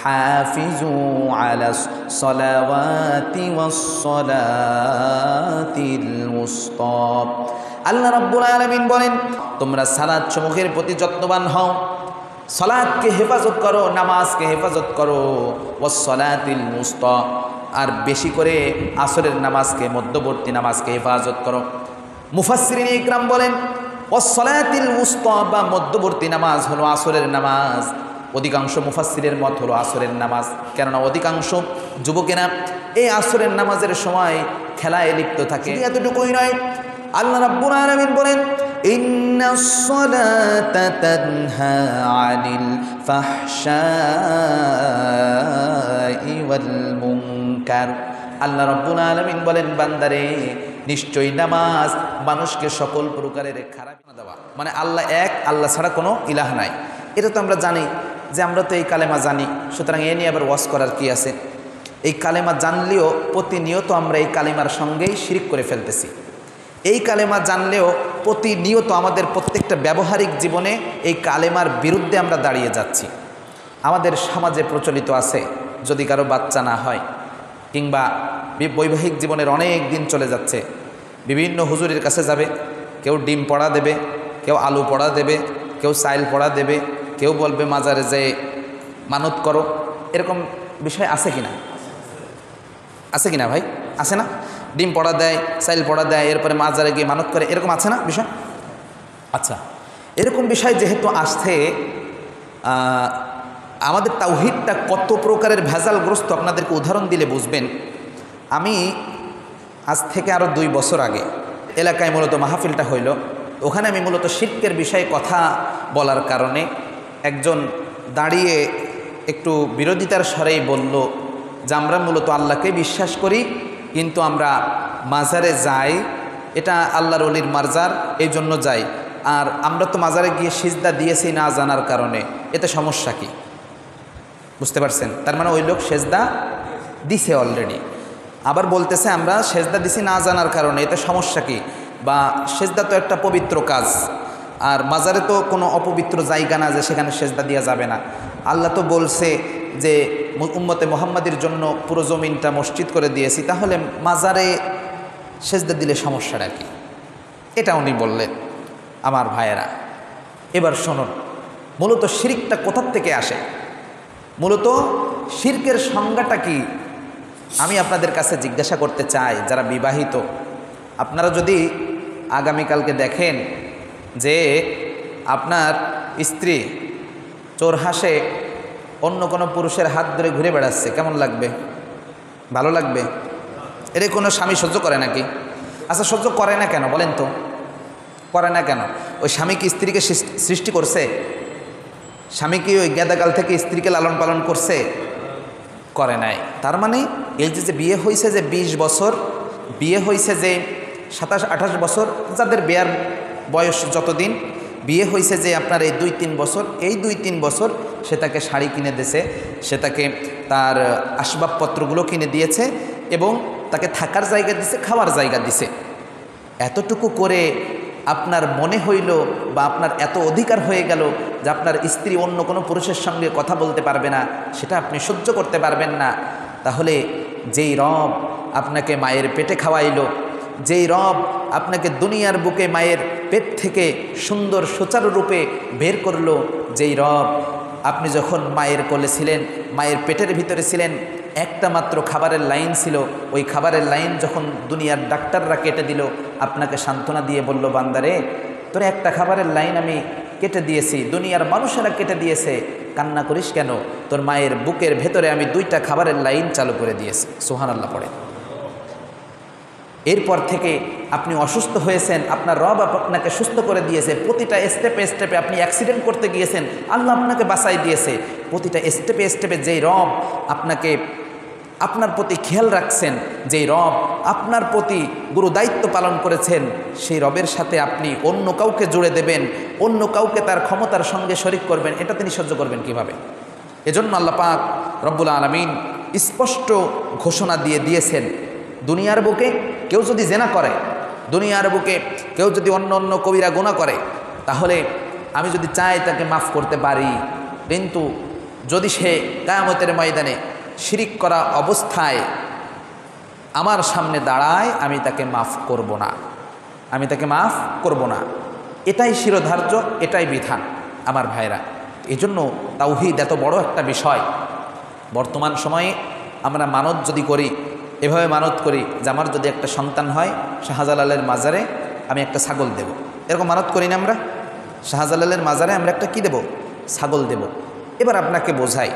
হাফিজু আলাস সালাওয়াতি ওয়াস সালাতিল উসতা। আল্লাহ রাব্বুল আলামিন বলেন, তোমরা সালাত সমূহের প্রতি যত্নবান হও, সালাতকে হেফাজত করো, নামাজকে হেফাজত করো, ওয়াস সালাতিল উসতা, আর বেশি করে আসরের নামাজকে, মধ্যবর্তী নামাজকে হেফাজত করো। মুফাসসিরিন ইকরাম বলেন ওয়াস সালাতিল উসতা বা মধ্যবর্তী নামাজ হলো আসরের নামাজ। অধিকাংশ মুফাসসিরের মত হলো আসরের নামাজ, কেননা অধিকাংশ যুবকেরা এই আসরের নামাজের সময় খেলায় লিপ্ত থাকে। এতটুকুই নয়, আল্লাহ রাব্বুল আলামিন বলেন ইন্নাস সালাতা তানহা আনিল ফাহশাই ওয়াল মুনকার। আল্লাহ রাব্বুল আলামিন বলেন, বান্দারে নিশ্চয়ই নামাজ মানুষকে সকল প্রকারের খারাপ দেওয়া, মানে আল্লাহ এক, আল্লাহ ছাড়া কোনো ইলাহ নাই। এটা তো আমরা জানি, যে আমরা তো এই কালেমা জানি, সুতরাং এ নিয়ে আবার ওয়াজ করার কি আছে। এই কালেমা জানলেও প্রতিনিয়ত আমরা এই কালেমার সঙ্গেই শিরক করে ফেলতেছি। এই কালেমা জানলেও প্রতিনিয়ত আমাদের প্রত্যেকটা ব্যবহারিক জীবনে এই কালেমার বিরুদ্ধে আমরা দাঁড়িয়ে যাচ্ছি। আমাদের সমাজে প্রচলিত আছে, যদি কারো বাচ্চা না হয় কিংবা বৈবাহিক জীবনের অনেক দিন চলে যাচ্ছে, বিভিন্ন হুজুরের কাছে যাবে, কেউ ডিম পড়া দেবে, কেউ আলু পড়া দেবে, কেউ চাইল পড়া দেবে, কেউ বলবে মাজারে যেয়ে মানত করো। এরকম বিষয় আছে কিনা? আছে কিনা ভাই? আছে না? ডিম পড়া দেয়, চাইল পড়া দেয়, এরপরে মাজারে গিয়ে মানত করে, এরকম আছে না বিষয়? আচ্ছা, এরকম বিষয় যেহেতু আসছে, আমাদের তাওহীদটা কত প্রকারের ভেজালগ্রস্ত আপনাদেরকে উদাহরণ দিলে বুঝবেন। আমি আজ থেকে আরও 2 বছর আগে এলাকায় মূলত মাহফিলটা হইল, ওখানে আমি মূলত শিরকের বিষয়ে কথা বলার কারণে একজন দাঁড়িয়ে একটু বিরোধিতার স্বরেই বলল যে আমরা মূলত আল্লাহকে বিশ্বাস করি, কিন্তু আমরা মাজারে যাই, এটা আল্লাহর ওলির মাজার, এই জন্য যাই, আর আমরা তো মাজারে গিয়ে সিজদা দিয়েছি না জানার কারণে, এতে সমস্যা কি? বুঝতে পারছেন? তার মানে ওই লোক সেজদা দিছে অলরেডি, আবার বলতেছে আমরা সেজদা দিছি না জানার কারণে, এতে সমস্যা কি? বা সেজদা তো একটা পবিত্র কাজ, আর মাজারে তো কোনো অপবিত্র জায়গা না যে সেখানে সেজদা দেওয়া যাবে না। আল্লাহ তো বলছে যে উম্মতে মুহাম্মাদের জন্য পুরো জমিনটা মসজিদ করে দিয়েছি, তাহলে মাজারে সেজদা দিলে সমস্যাটা কি? এটা উনি বললেন। আমার ভাইয়েরা, এবার শুনুন, মূলত শিরকটা কোথার থেকে আসে, মূলত শিরকের সংজ্ঞাটা কি আমি আপনাদের কাছে জিজ্ঞাসা করতে চাই। যারা বিবাহিত, আপনারা যদি আগামীকালকে দেখেন যে আপনার স্ত্রী চোরহাসে অন্য কোনো পুরুষের হাত ধরে ঘুরে বেড়াচ্ছে, কেমন লাগবে? ভালো লাগবে? এর কোনো স্বামী সহ্য করে নাকি? আচ্ছা, সহ্য করে না কেন বলেন তো? করে না কেন? ওই স্বামী কি স্ত্রীকে সৃষ্টি করছে? স্বামী কি ওই গেদাকাল থেকে স্ত্রীকে লালন পালন করছে? করে নাই। তার মানে এই যে বিয়ে হয়েছে যে 20 বছর, বিয়ে হয়েছে যে 27-28 বছর, যাদের বিয়ার বয়স যতদিন, বিয়ে হয়েছে যে আপনার এই 2-3 বছর, এই 2-3 বছর সে তাকে শাড়ি কিনে দিয়েছে, সে তাকে তার আসবাবপত্রগুলো কিনে দিয়েছে এবং তাকে থাকার জায়গা দিছে, খাওয়ার জায়গা দিছে। এতটুকু করে আপনার মনে হইল বা আপনার এত অধিকার হয়ে গেল যে আপনার স্ত্রী অন্য কোনো পুরুষের সঙ্গে কথা বলতে পারবে না, সেটা আপনি সহ্য করতে পারবেন না। তাহলে যেই রব আপনাকে মায়ের পেটে খাওয়াইলো, যেই রব আপনাকে দুনিয়ার বুকে মায়ের পেট থেকে সুন্দর সুচারুরূপে বের করলো, যেই রব আপনি যখন মায়ের কোলে ছিলেন, মায়ের পেটের ভিতরে ছিলেন, একটা মাত্র খাবারের লাইন ছিল, ওই খাবারের লাইন যখন দুনিয়ার ডাক্তাররা কেটে দিল, আপনাকে সান্ত্বনা দিয়ে বলল, বান্দারে তোর একটা খাবারের লাইন আমি কেটে দিয়েছি, দুনিয়ার মানুষেরা কেটে দিয়েছে, কান্না করিস কেন? তোর মায়ের বুকের ভেতরে আমি 2টা খাবারের লাইন চালু করে দিয়েছি। সুবহানাল্লাহ পড়ে। এরপর থেকে আপনি অসুস্থ হয়েছেন, আপনার রব আপনাকে সুস্থ করে দিয়েছে। প্রতিটা স্টেপে স্টেপে আপনি অ্যাক্সিডেন্ট করতে গিয়েছেন, আল্লাহ আপনাকে বাঁচাই দিয়েছে। প্রতিটা স্টেপে স্টেপে যেই রব আপনাকে আপনার প্রতি খেয়াল রাখছেন, যেই রব আপনার প্রতি গুরু দায়িত্ব পালন করেছেন, সেই রবের সাথে আপনি অন্য কাউকে জুড়ে দেবেন, অন্য কাউকে তার ক্ষমতার সঙ্গে শরিক করবেন, এটা তিনি সহ্য করবেন কিভাবে? এজন্য আল্লাহ পাক রব্বুল আলামিন স্পষ্ট ঘোষণা দিয়েছেন, দুনিয়ার বুকে কেউ যদি জেনা করে, দুনিয়ার বুকে কেউ যদি অন্য অন্য কবিরা গুনাহ করে, তাহলে আমি যদি চাই তাকে মাফ করতে পারি, কিন্তু যদি সে কিয়ামতের ময়দানে শিরিক করা অবস্থায় আমার সামনে দাঁড়ায়, আমি তাকে মাফ করব না, আমি তাকে মাফ করব না। এটাই শিরোধার্য, এটাই বিধান আমার ভাইরা। এই জন্য তাওহীদ এত বড় একটা বিষয়। বর্তমান সময়ে আমরা মানত যদি করি, এভাবে মানত করি যে আমার যদি একটা সন্তান হয়, শাহজালালের মাজারে আমি একটা ছাগল দেব, এরকম মানত করি না আমরা? শাহজালালের মাজারে আমরা একটা কি দেব? ছাগল দেব। এবার আপনাকে বোঝাই,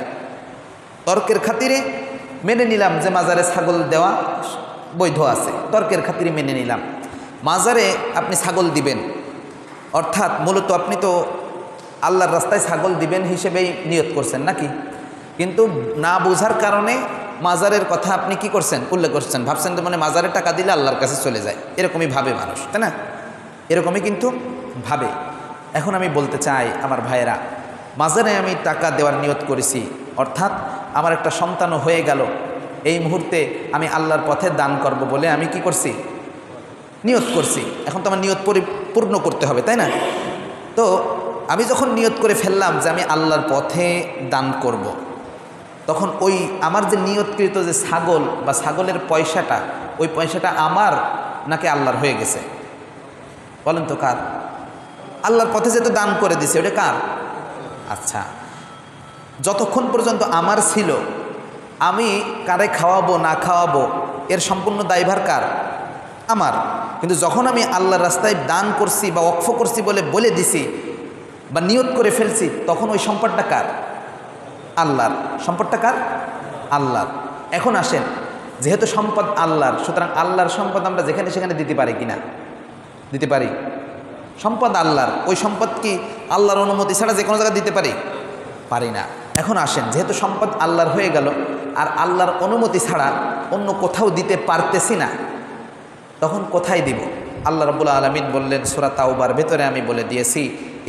তর্কের খাতিরে মেনে নিলাম যে মাজারে ছাগল দেওয়া বৈধ আছে, তর্কের খাতিরে মেনে নিলাম। মাজারে আপনি ছাগল দিবেন, অর্থাৎ মূলত আপনি তো আল্লাহর রাস্তায় ছাগল দিবেন হিসেবেই নিয়ত করছেন নাকি? কিন্তু না বোঝার কারণে মাজারের কথা আপনি কি করছেন? উল্লেখ করছেন, ভাবছেন তো মানে মাজারে টাকা দিলে আল্লাহর কাছে চলে যায়, এরকমই ভাবে মানুষ, তাই না? এরকমই কিন্তু ভাবে। এখন আমি বলতে চাই আমার ভাইয়েরা, মাজারে আমি টাকা দেওয়ার নিয়ত করেছি, অর্থাৎ আমার একটা সন্তানও হয়ে গেল, এই মুহূর্তে আমি আল্লাহর পথে দান করব বলে আমি কি করছি? নিয়ত করছি। এখন তো আমার নিয়ত পরিপূর্ণ করতে হবে, তাই না? তো আমি যখন নিয়ত করে ফেললাম যে আমি আল্লাহর পথে দান করব, তখন ওই আমার যে নিয়তকৃত যে ছাগল বা ছাগলের পয়সাটা, ওই পয়সাটা আমার নাকি আল্লাহর হয়ে গেছে? বলেন তো কার? আল্লাহর পথে যেহেতু দান করে দিছে, ওটা কার? আচ্ছা, যতক্ষণ পর্যন্ত আমার ছিল, আমি কারে খাওয়াবো না খাওয়াবো এর সম্পূর্ণ দায়ভার কার? আমার। কিন্তু যখন আমি আল্লাহর রাস্তায় দান করছি বা ওয়াকফ করছি বলে দিছি বা নিয়ত করে ফেলছি, তখন ওই সম্পদটা কার? আল্লাহর। সম্পদটা কার? আল্লাহর। এখন আসেন, যেহেতু সম্পদ আল্লাহর, সুতরাং আল্লাহর সম্পদ আমরা যেখানে সেখানে দিতে পারি কিনা? দিতে পারি। সম্পদ আল্লাহর, ওই সম্পদ কি আল্লাহর অনুমতি ছাড়া যে কোনো জায়গায় দিতে পারি? পারি না। এখন আসেন, যেহেতু সম্পদ আল্লাহর হয়ে গেল আর আল্লাহর অনুমতি ছাড়া অন্য কোথাও দিতে পারতেছি না, তখন কোথায় দিব? আল্লাহ রাব্বুল আলামিন বললেন সূরা তাওবার ভেতরে আমি বলে দিয়েছি,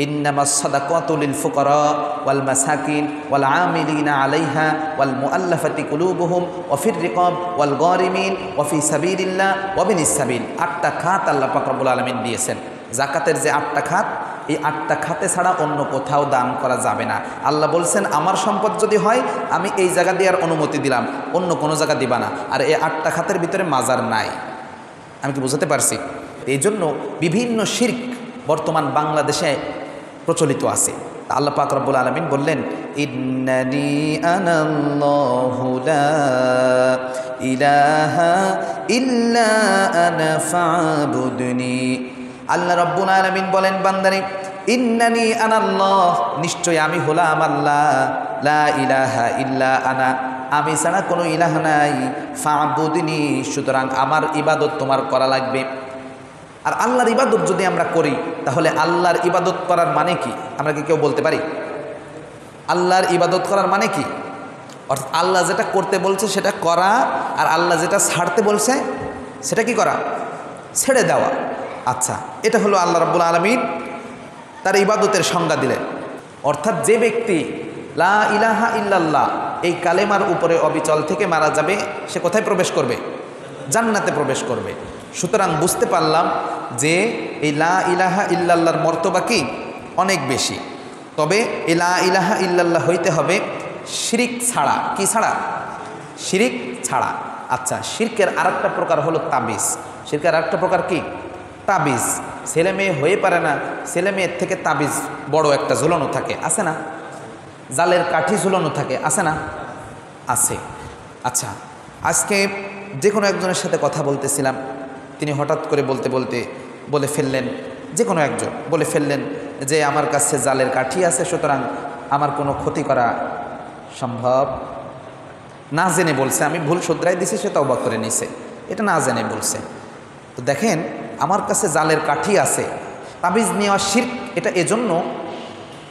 ইন্নামাস সাদাকাতু লিল ফুকারা ওয়াল মাসাকিন ওয়াল আমিলিনা আলাইহা ওয়াল মুআল্লাফাতি কুলুবুহুম ওয়া ফির রিকাব ওয়াল গারিমিন ওয়া ফি সাবিলিল্লাহ ওয়া বিনিস সাবিল। 8টা খাত আল্লাহ পাক রব্বুল আলামিন দিয়েছেন। যাকাতের যে 8টা খাত, এই 8টা খাতে ছাড়া অন্য কোথাও দান করা যাবে না। আল্লাহ বলছেন আমার সম্পদ যদি হয় আমি এই জায়গা দেওয়ার অনুমতি দিলাম, অন্য কোনো জায়গা দিবা না। আর এই 8টা খাতের ভিতরে মাজার নাই। আমি কি বুঝাতে পারছি? এই জন্য বিভিন্ন শিরক বর্তমান বাংলাদেশে প্রচলিত আছে। আল্লাহ পাক রব্বুল আলামিন বললেন, ইন্নানি আনাল্লাহু লা ইলাহা ইল্লা আনা ফাবুদনি। আল্লাহ রব্বুল আলামিন বলেন, বান্দারে ইন্নানি আনাল্লাহ, নিশ্চয় আমি হলাম আল্লাহ, লা ইলাহা ইল্লা আনা, আমি ছাড়া কোনো ইলাহ নাই, ফাবুদনি, সুতরাং আমার ইবাদত তোমার করা লাগবে। আর আল্লাহর ইবাদত যদি আমরা করি, তাহলে আল্লাহর ইবাদত করার মানে কি? আমরা কি কেউ বলতে পারি? আল্লাহর ইবাদত করার মানে কি? অর্থাৎ আল্লাহ যেটা করতে বলছে সেটা করা, আর আল্লাহ যেটা ছাড়তে বলছে সেটা কি করা? ছেড়ে দেওয়া। আচ্ছা, এটা হলো আল্লাহ রাব্বুল আলামিন তার ইবাদতের সংজ্ঞা দিলেন। অর্থাৎ যে ব্যক্তি লা ইলাহা ইল্লাল্লাহ এই কালেমার উপরে অবিচল থেকে মারা যাবে, সে কোথায় প্রবেশ করবে? জান্নাতে প্রবেশ করবে। সুতরাং বুঝতে পারলাম যে এই লা ইলাহা ইল্লাল্লাহর মর্তবা কি? অনেক বেশি। তবে এই লা ইলাহা ইল্লাল্লাহ হইতে হবে শিরিক ছাড়া। কি ছাড়া? শিরিক ছাড়া। আচ্ছা, শিরকের আরেকটা প্রকার হলো তাবিজ। শিরকের আরেকটা প্রকার কি? তাবিজ। ছেলে মেয়ে হয়ে পারে না, ছেলে মেয়ের থেকে তাবিজ বড় একটা ঝুলানো থাকে, আছে না? জালের কাঠি ঝুলানো থাকে, আছে না? আছে। আচ্ছা, আজকে যে কোনো একজনের সাথে কথা বলতেছিলাম, তিনি হঠাৎ করে বলে ফেললেন, যে কোনো একজন বলে ফেললেন যে আমার কাছে জালের কাঠি আছে, সুতরাং আমার কোনো ক্ষতি করা সম্ভব না। জেনে বলছে, আমি ভুল শুধরাই দিছি, সে তওবা করে নিছে, এটা না জেনে বলছে। তো দেখেন, আমার কাছে জালের কাঠি আছে, তাবিজ নেওয়া শিরক।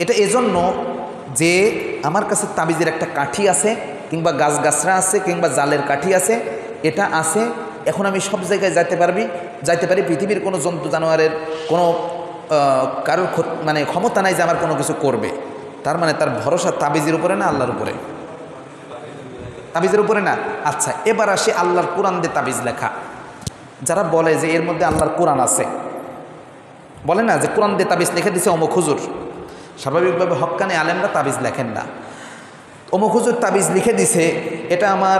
এটা এজন্য যে আমার কাছে তাবিজের একটা কাঠি আছে, কিংবা গাছগাছরা আছে, কিংবা জালের কাঠি আছে, এটা আছে। এখন আমি সব জায়গায় যাইতে পারি, পৃথিবীর কোনো জন্তু জানোয়ারের কোনো কারোর মানে ক্ষমতা নাই যে আমার কোনো কিছু করবে। তার মানে তার ভরসা তাবিজের উপরে না আল্লাহর উপরে? তাবিজের উপরে না। আচ্ছা, এবার আসে আল্লাহর কোরআন দিয়ে তাবিজ লেখা। যারা বলে যে এর মধ্যে আল্লাহর কোরআন আছে, বলে না যে কোরআন দিয়ে তাবিজ লিখে দিছে অমুক হুজুর। স্বাভাবিকভাবে হক্কানি আলেমরা তাবিজ লেখেন না। অমুক হুজুর তাবিজ লিখে দিছে, এটা আমার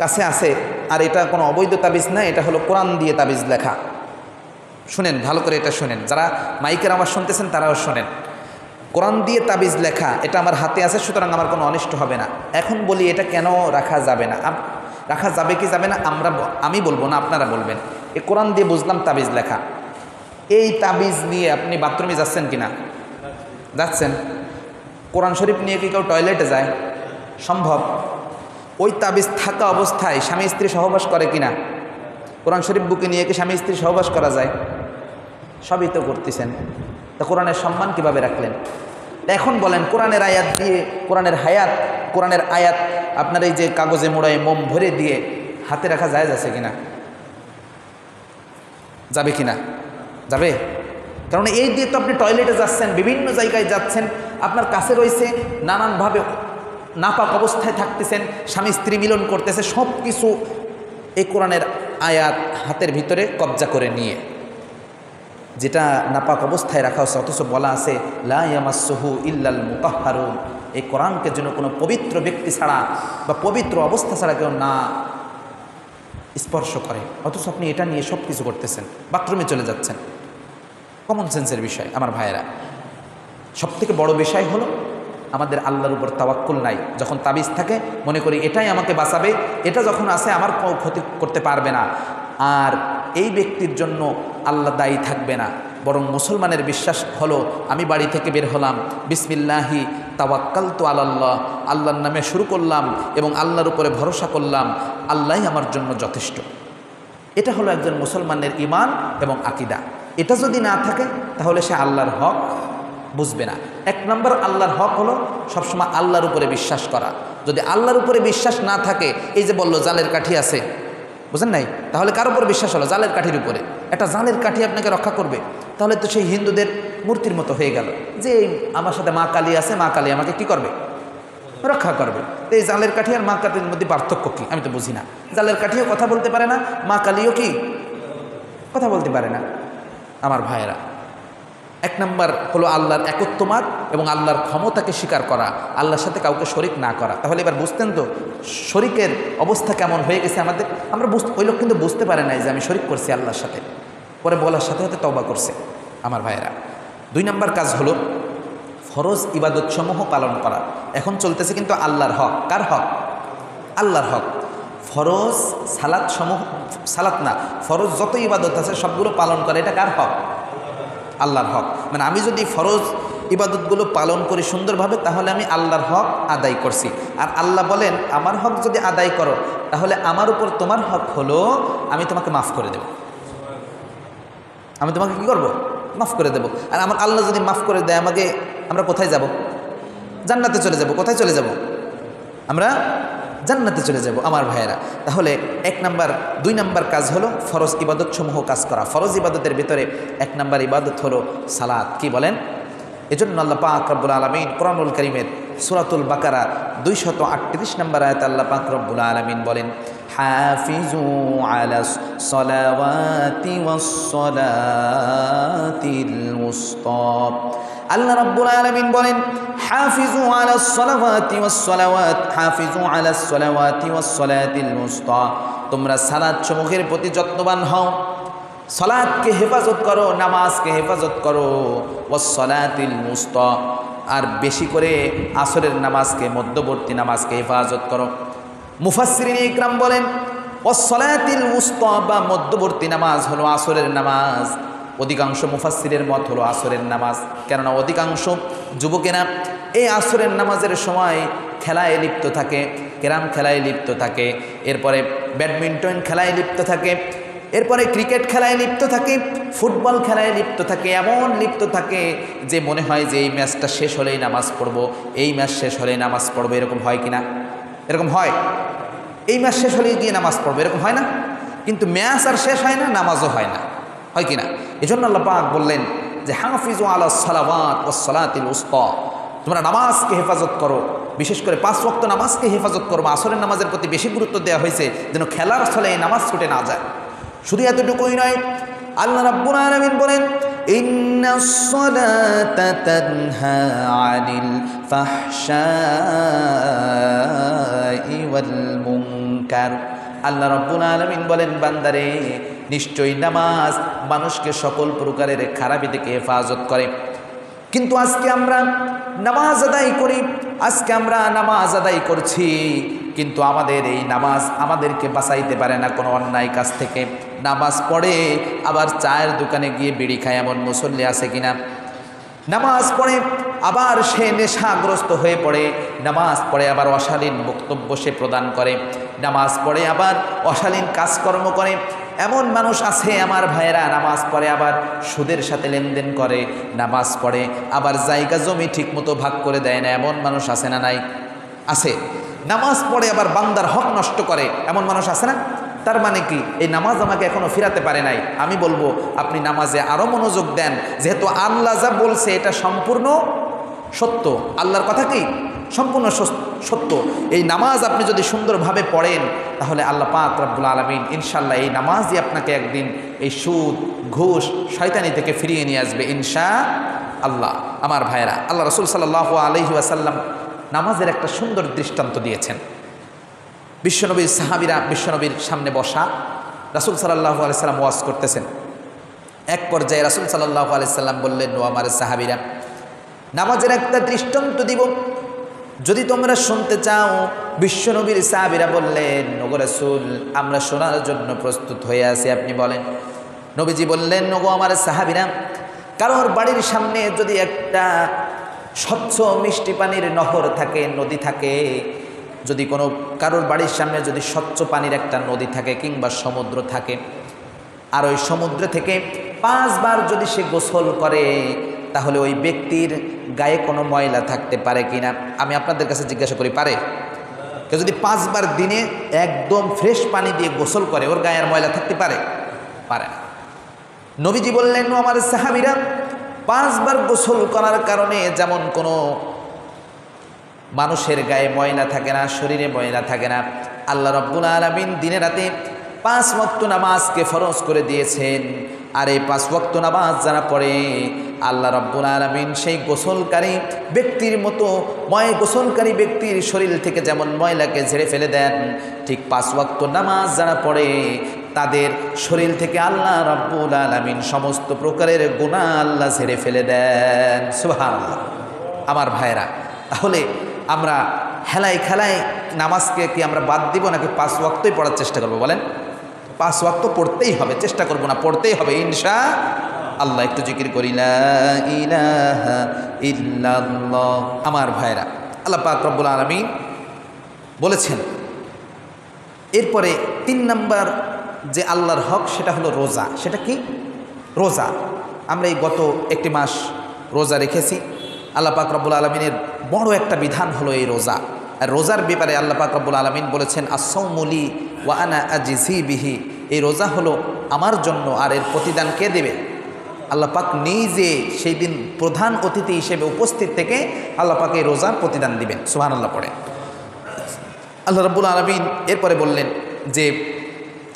কাছে আছে, আর এটা কোনো অবৈধ তাবিজ না, এটা হলো কোরআন দিয়ে তাবিজ লেখা। শুনেন ভালো করে, এটা শুনেন, যারা মাইকের আওয়াজ শুনতেছেন তারাও শোনেন। কোরআন দিয়ে তাবিজ লেখা, এটা আমার হাতে আছে, সুতরাং আমার কোনো অনিষ্ট হবে না। এখন বলি এটা কেন রাখা যাবে না? রাখা যাবে কি যাবে না আমি বলবো না, আপনারা বলবেন। এই কোরআন দিয়ে বুঝলাম তাবিজ লেখা, এই তাবিজ নিয়ে আপনি বাথরুমে যাচ্ছেন কিনা? যাচ্ছেন। কোরআন শরীফ নিয়ে কি কেউ টয়লেটে যায়? সম্ভব? ওই তাবিজ থাকা অবস্থায় স্বামী স্ত্রী সহবাস করে কিনা? কোরআন শরীফ বুকে নিয়ে কি স্বামী স্ত্রী সহবাস করা যায়? সবই তো করতেছেন, তা কোরআনের সম্মান কিভাবে রাখলেন? এখন বলেন কোরআনের আয়াত দিয়ে, কোরআনের আয়াত আপনার এই যে কাগজে মোড়ায় মোম ভরে দিয়ে হাতে রাখা যায় যাচ্ছে কিনা? যাবে কিনা? যাবে। কারণ এই দিয়ে তো আপনি টয়লেটে যাচ্ছেন, বিভিন্ন জায়গায় যাচ্ছেন, আপনার কাছে রয়েছে, নানানভাবে নাপাক অবস্থায় থাকতেছেন, স্বামী স্ত্রী মিলন করতেছে, সব কিছু এই কোরআনের আয়াত হাতের ভিতরে কবজা করে নিয়ে, যেটা নাপাক অবস্থায় রাখা হচ্ছে, অথচ বলা আছে লা ইয়ামাসসুহু ইল্লাল মুতাহহারুন, এই কোরআনকে যেন কোনো পবিত্র ব্যক্তি ছাড়া বা পবিত্র অবস্থা ছাড়া কেউ না স্পর্শ করে, অথচ আপনি এটা নিয়ে সব কিছু করতেছেন, বাথরুমে চলে যাচ্ছেন। কমন সেন্সের বিষয় আমার ভাইয়েরা। সবথেকে বড় বিষয় হলো আমাদের আল্লাহর উপর তাওয়াক্কুল নাই। যখন তাবিজ থাকে মনে করি এটাই আমাকে বাঁচাবে, এটা যখন আসে আমার কোনো ক্ষতি করতে পারবে না, আর এই ব্যক্তির জন্য আল্লাহ দায়ী থাকবে না। বরং মুসলমানের বিশ্বাস হলো আমি বাড়ি থেকে বের হলাম, বিসমিল্লাহি তাওয়াক্কালতু আলাল্লাহ, আল্লাহর নামে শুরু করলাম এবং আল্লাহর উপরে ভরসা করলাম, আল্লাহই আমার জন্য যথেষ্ট। এটা হলো একজন মুসলমানের ঈমান এবং আকীদা। এটা যদি না থাকে তাহলে সে আল্লাহর হক বুঝবে না। এক নম্বর আল্লাহর হক হলো সবসময় আল্লাহর উপরে বিশ্বাস করা। যদি আল্লাহর উপরে বিশ্বাস না থাকে, এই যে বললো জালের কাঠি আছে, বুঝেন নাই, তাহলে কার উপর বিশ্বাস হলো? জালের কাঠির উপরে। একটা জালের কাঠি আপনাকে রক্ষা করবে, তাহলে তো সেই হিন্দুদের মূর্তির মতো হয়ে গেল যে আমার সাথে মা কালী আছে, মা কালী আমাকে কি করবে? রক্ষা করবে। তো এই জালের কাঠি আর মা কালীর মধ্যে পার্থক্য কী? আমি তো বুঝি না। জালের কাঠিও কথা বলতে পারে না, মা কালীও কি কথা বলতে পারে না। আমার ভাইয়েরা, এক নম্বর হলো আল্লাহর একত্ববাদ এবং আল্লাহর ক্ষমতাকে স্বীকার করা, আল্লাহর সাথে কাউকে শরিক না করা। তাহলে এবার বুঝতেন তো শরিকের অবস্থা কেমন হয়ে গেছে আমাদের। আমরা ওই লোক কিন্তু বুঝতে পারে নাই যে আমি শরিক করছি আল্লাহর সাথে, পরে বলার সাথে সাথে তওবা করছে। আমার ভাইয়েরা, 2 নম্বর কাজ হলো ফরজ ইবাদতসমূহ পালন করা। এখন চলতেছে কিন্তু আল্লাহর হক। কার হক? আল্লাহর হক। ফরজ সালাত না, ফরজ যত ইবাদত আছে সবগুলো পালন করে, এটা কার হক? আল্লাহর হক। মানে আমি যদি ফরজ ইবাদতগুলো পালন করি সুন্দরভাবে, তাহলে আমি আল্লাহর হক আদায় করছি। আর আল্লাহ বলেন আমার হক যদি আদায় করো, তাহলে আমার উপর তোমার হক হলো আমি তোমাকে মাফ করে দেব। আমি তোমাকে কি করব? মাফ করে দেব। আর আমার আল্লাহ যদি মাফ করে দেয় আমাকে, আমরা কোথায় যাব? জান্নাতে চলে যাব। কোথায় চলে যাব? আমরা জান্নাতে চলে যাব। আমার ভাইয়েরা, তাহলে 2 নম্বর কাজ হলো ফরজ ইবাদতসমূহ কাজ করা। ফরজ ইবাদতের ভিতরে 1 নম্বর ইবাদত হলো সালাত। কি বলেন? এজন্য আল্লাহ পাক রব্বুল আলামিন কোরআনুল কারীমের সূরাতুল বাকারা 238 নম্বর আয়াতে আল্লাহ পাক রব্বুল আলামিন বলেন, হাফিজু আলাস সালাওয়াতি ওয়াস সালাতিল মুস্তা। আল্লাহ রাব্বুল আলামিন বলেন হাফিজু আলাস সালাওয়াতি ওয়াস সালাওয়াত, হাফিজু আলাস সালাওয়াতি ওয়াস সালাতিল মুস্তা, তোমরা সালাত সমূহের প্রতি যত্নবান হও, সালাতকে হেফাজত করো, নামাজকে হেফাজত করো, ওয়াস সালাতিল মুস্তা, আর বেশি করে আসরের নামাজকে, মধ্যবর্তী নামাজকে হেফাজত করো। মুফাসসিরিন ইকরাম বলেন ওয়াস সালাতিল মুস্তা বা মধ্যবর্তী নামাজ হলো আসরের নামাজ। অধিকাংশ মুফাসসিরের মত হলো আসরের নামাজ, কেননা অধিকাংশ যুবকেরা এই আসরের নামাজের সময় খেলায় লিপ্ত থাকে, ক্যারাম খেলায় লিপ্ত থাকে, এরপরে ব্যাডমিন্টন খেলায় লিপ্ত থাকে, এরপরে ক্রিকেট খেলায় লিপ্ত থাকে, ফুটবল খেলায় লিপ্ত থাকে, এমন লিপ্ত থাকে যে মনে হয় যে এই ম্যাচটা শেষ হলেই নামাজ পড়বো, এই ম্যাচ শেষ হলেই নামাজ পড়বো। এরকম হয় কি না? এরকম হয়। এই ম্যাচ শেষ হলেই গিয়ে নামাজ পড়বো, এরকম হয় না? কিন্তু ম্যাচ আর শেষ হয় না, নামাজও হয় না, হয় কি না? এজন্য আল্লাহ পাক বললেন যে হাফিজু আলাস সালাওয়াত ওয়াস সালাতিল উসতা, তোমরা নামাজকে হেফাজত করো, বিশেষ করে 5 ওয়াক্ত নামাজকে হেফাজত করবো। আসরের নামাজের প্রতি বেশি গুরুত্ব দেওয়া হয়েছে যেন খেলার ছলে এই নামাজ ছুটে না যায়। শুধু এতটুকুই নয়, আল্লাহ রাব্বুল আলামিন বলেন ইন্নাস সালাতা তানহা আনিল ফাহশাই ওয়াল মুনকার। আল্লাহ রাব্বুল আলামিন বলেন, বান্দারে নিশ্চয়ই নামাজ মানুষকে সকল প্রকারের খারাপি থেকে হেফাজত করে। কিন্তু আজকে আমরা নামাজ আদায় করি, আজকে আমরা নামাজ আদায় করছি, কিন্তু আমাদের এই নামাজ আমাদেরকে বাঁচাইতে পারে না কোনো অন্যায় কাজ থেকে। নামাজ পড়ে আবার চায়ের দোকানে গিয়ে বিড়ি খায় এমন মুসল্লি আছে কিনা? নামাজ পড়ে আবার সে নেশাগ্রস্ত হয়ে পড়ে, নামাজ পড়ে আবার অশালীন বক্তব্য সে প্রদান করে, নামাজ পড়ে আবার অশালীন কাজকর্ম করে। এমন মানুষ আছে আমার ভাইয়েরা, নামাজ পড়ে আবার সুদের সাথে লেনদেন করে, নামাজ পড়ে আবার জায়গা জমি ঠিকমতো ভাগ করে দেয় না, এমন মানুষ আছে না নাই? আছে। নামাজ পড়ে আবার বান্দার হক নষ্ট করে, এমন মানুষ আছে না? তার মানে কি এই নামাজ আমাকে এখনো ফিরাতে পারে নাই। আমি বলবো আপনি নামাজে আরও মনোযোগ দেন, যেহেতু আল্লাহ যা বলছে এটা সম্পূর্ণ সত্য, আল্লাহর কথা কি সম্পূর্ণ সত্য। এই নামাজ আপনি যদি সুন্দরভাবে পড়েন তাহলে আল্লাহ পাক রব্বুল আলামিন ইনশাআল্লাহ এই নামাজই আপনাকে একদিন এই সুদ ঘুষ শয়তানি থেকে ফিরিয়ে নিয়ে আসবে ইনশাআল্লাহ। আমার ভাইয়েরা, আল্লাহ রাসূল সাল্লাল্লাহু আলাইহি ওয়াসাল্লাম নামাজের একটা সুন্দর দৃষ্টান্ত দিয়েছেন। বিশ্বনবীর সাহাবীরা বিশ্বনবীর সামনে বসা, রাসূল সাল্লাল্লাহু আলাইহি সাল্লাম ওয়াজ করতেছেন। এক পর্যায়ে রাসূল সাল্লাল্লাহু আলাইহি সাল্লাম বললেন, ও আমার সাহাবীরা, নামাজের একটা দৃষ্টান্ত দিব, যদি তোমরা শুনতে চাও। বিশ্বনবীর সাহাবীরা বললেন, ওগো রাসূল, আমরা শোনার জন্য প্রস্তুত হয়ে আছি, আপনি বলেন। নবীজি বললেন, ওগো আমার সাহাবীরা, কারোর বাড়ির সামনে যদি একটা স্বচ্ছ মিষ্টি পানির নহর থাকে, নদী থাকে, যদি কোনো কারোর বাড়ির সামনে যদি স্বচ্ছ পানির একটা নদী থাকে কিংবা সমুদ্র থাকে, আর ওই সমুদ্র থেকে 5 বার যদি সে গোসল করে, তাহলে ওই ব্যক্তির গায়ে কোনো ময়লা থাকতে পারে কিনা? আমি আপনাদের কাছে জিজ্ঞাসা করি, পারে? কেউ যদি 5 বার দিনে একদম ফ্রেশ পানি দিয়ে গোসল করে, ওর গায়ে আর ময়লা থাকতে পারে? পারে না। নবীজি বললেন, ও আমার সাহাবীরা, 5 বার গোসল করার কারণে যেমন কোনো মানুষের গায়ে ময়লা থাকে না, শরীরে ময়লা থাকে না, আল্লাহ রাব্বুল আলামিন দিনে রাতে 5 ওয়াক্ত নামাজকে ফরজ করে দিয়েছেন। আর এই 5 ওয়াক্ত নামাজ যারা পড়ে, আল্লাহ রাব্বুল আলামিন সেই গোসলকারী ব্যক্তির মতো গোসলকারী ব্যক্তির শরীর থেকে যেমন ময়লাকে ঝেড়ে ফেলে দেন, ঠিক 5 ওয়াক্ত নামাজ যারা পড়ে তাদের শরীর থেকে আল্লাহ রাব্বুল আলামিন সমস্ত প্রকারের গুনাহ আল্লাহ ঝেড়ে ফেলে দেন। সুবহানাল্লাহ। আমার ভাইরা, তাহলে আমরা হেলায় খেলায় নামাজকে কি আমরা বাদ দিব নাকি 5 ওয়াক্তই পড়ার চেষ্টা করবো? বলেন, 5 ওয়াক্ত পড়তেই হবে, চেষ্টা করবো না, পড়তেই হবে ইনশাআল্লাহ। একটু জিকির করি, লা ইলাহা ইল্লাল্লাহ। আমার ভাইরা, আল্লাহ পাক রব্বুল আলামিন বলেছেন। এরপরে 3 নাম্বার যে আল্লাহর হক, সেটা হলো রোজা। সেটা কি? রোজা। আমরা এই গত 1 মাস রোজা রেখেছি। আল্লাহ পাক রব্বুল আলামিনের বড় একটা বিধান হলো এই রোজা। আর রোজার ব্যাপারে আল্লাহ পাক রব্বুল আলামিন বলেছেন, আস-সাওমু লি ওয়া আনা আজজি বিহি। এই রোজা হলো আমার জন্য, আর এর প্রতিদান কে দেবে? আল্লাহ পাক নিজে সেই দিন প্রধান অতিথি হিসেবে উপস্থিত থেকে আল্লাহ পাক এই রোজার প্রতিদান দিবেন। সুবহানাল্লাহ পড়ে আল্লাহ রাব্বুল আলামিন এরপরে বললেন যে